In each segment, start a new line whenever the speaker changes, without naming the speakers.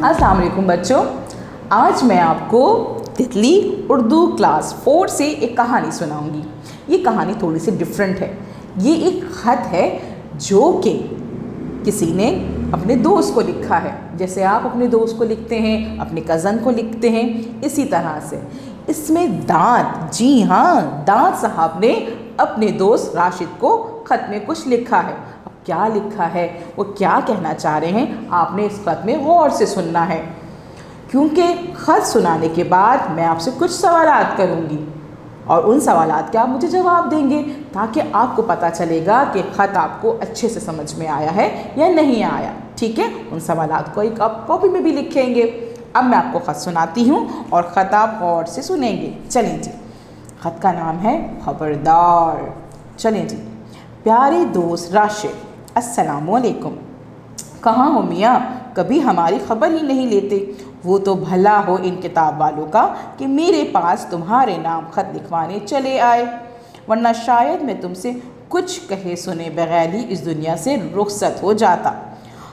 अस्सलाम वालेकुम बच्चों, आज मैं आपको तितली उर्दू क्लास 4 से एक कहानी सुनाऊंगी। ये कहानी थोड़ी सी डिफरेंट है। ये एक ख़त है जो कि किसी ने अपने दोस्त को लिखा है। जैसे आप अपने दोस्त को लिखते हैं, अपने कज़न को लिखते हैं, इसी तरह से इसमें दांत, जी हाँ, दांत साहब ने अपने दोस्त राशिद को ख़त में कुछ लिखा है। अब क्या लिखा है, वो क्या कहना चाह रहे हैं, आपने इस ख़त में गौर से सुनना है, क्योंकि ख़त सुनाने के बाद मैं आपसे कुछ सवालात करूँगी और उन सवालात के आप मुझे जवाब देंगे, ताकि आपको पता चलेगा कि ख़त आपको अच्छे से समझ में आया है या नहीं आया। ठीक है, उन सवालात को एक आप कॉपी में भी लिखेंगे। अब मैं आपको ख़त सुनाती हूँ और ख़त आप गौर से सुनेंगे। चलें जी, ख़त का नाम है खबरदार। चलें जी। प्यारे दोस्त राशिद, अस्सलामु अलैकुम। कहाँ हो मियाँ, कभी हमारी ख़बर ही नहीं लेते। वो तो भला हो इन किताब वालों का कि मेरे पास तुम्हारे नाम ख़त लिखवाने चले आए, वरना शायद मैं तुमसे कुछ कहे सुने बगैर ही इस दुनिया से रुखसत हो जाता।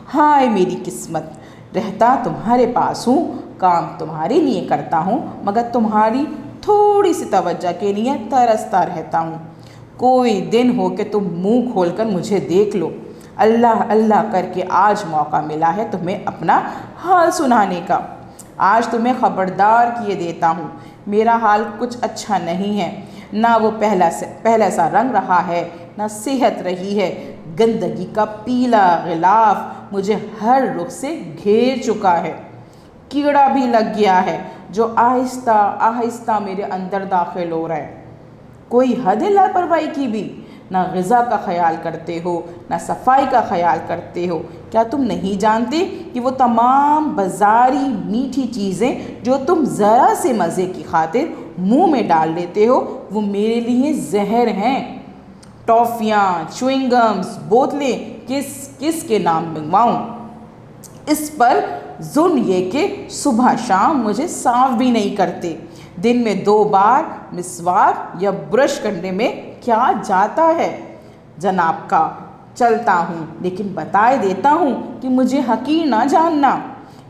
हाय मेरी किस्मत, रहता तुम्हारे पास हूँ, काम तुम्हारे लिए करता हूँ, मगर तुम्हारी थोड़ी सी तवज्जो के लिए तरसता रहता हूँ। कोई दिन हो कि तुम मुंह खोलकर मुझे देख लो। अल्लाह अल्लाह करके आज मौका मिला है तुम्हें अपना हाल सुनाने का। आज तुम्हें ख़बरदार किए देता हूँ, मेरा हाल कुछ अच्छा नहीं है। ना वो पहला सा रंग रहा है, ना सेहत रही है। गंदगी का पीला गिलाफ मुझे हर रुख से घेर चुका है। कीड़ा भी लग गया है जो आहिस्ता आहिस्ता मेरे अंदर दाखिल हो रहा है। कोई हद है लापरवाही की भी। ना ग़िज़ा का ख्याल करते हो, ना सफाई का ख्याल करते हो। क्या तुम नहीं जानते कि वो तमाम बाज़ारी मीठी चीज़ें जो तुम ज़रा से मज़े की खातिर मुंह में डाल लेते हो, वो मेरे लिए जहर हैं। टॉफ़ियाँ, च्युइंगम्स, बोतलें किस के नाम मंगवाऊँ? इस पर जुल्म ये कि सुबह शाम मुझे साफ़ भी नहीं करते। दिन में 2 बार मिसवाक या ब्रश करने में क्या जाता है जनाब का। चलता हूँ, लेकिन बताए देता हूँ कि मुझे हकीर ना जानना।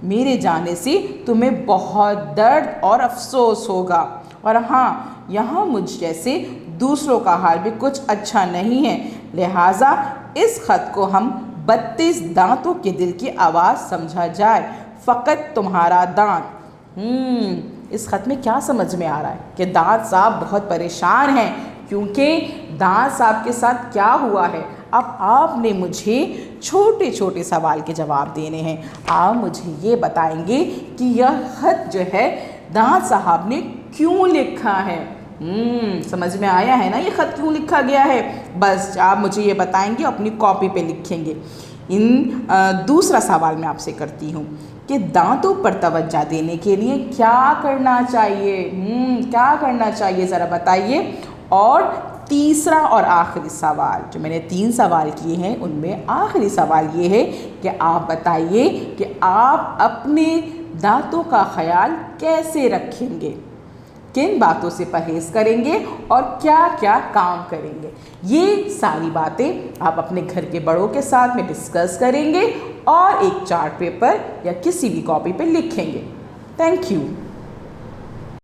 मेरे जाने से तुम्हें बहुत दर्द और अफसोस होगा। और हाँ, यहाँ मुझ जैसे दूसरों का हाल भी कुछ अच्छा नहीं है, लिहाजा इस ख़त को हम 32 दांतों के दिल की आवाज़ समझा जाए। फ़कत तुम्हारा दांत। इस ख़त में क्या समझ में आ रहा है कि दांत साहब बहुत परेशान हैं, क्योंकि दांत साहब के साथ क्या हुआ है। अब आपने मुझे छोटे छोटे सवाल के जवाब देने हैं। आप मुझे ये बताएंगे कि यह ख़त जो है दांत साहब ने क्यों लिखा है। समझ में आया है ना ये ख़त क्यों लिखा गया है। बस आप मुझे ये बताएंगे, अपनी कॉपी पे लिखेंगे। दूसरा सवाल मैं आपसे करती हूँ कि दांतों पर तवज्जो देने के लिए क्या करना चाहिए। क्या करना चाहिए, ज़रा बताइए। और तीसरा और आखिरी सवाल, जो मैंने 3 सवाल किए हैं उनमें आखिरी सवाल ये है कि आप बताइए कि आप अपने दांतों का ख्याल कैसे रखेंगे, किन बातों से परहेज़ करेंगे और क्या क्या काम करेंगे। ये सारी बातें आप अपने घर के बड़ों के साथ में डिस्कस करेंगे और एक चार्ट पेपर या किसी भी कॉपी पे लिखेंगे। Thank you.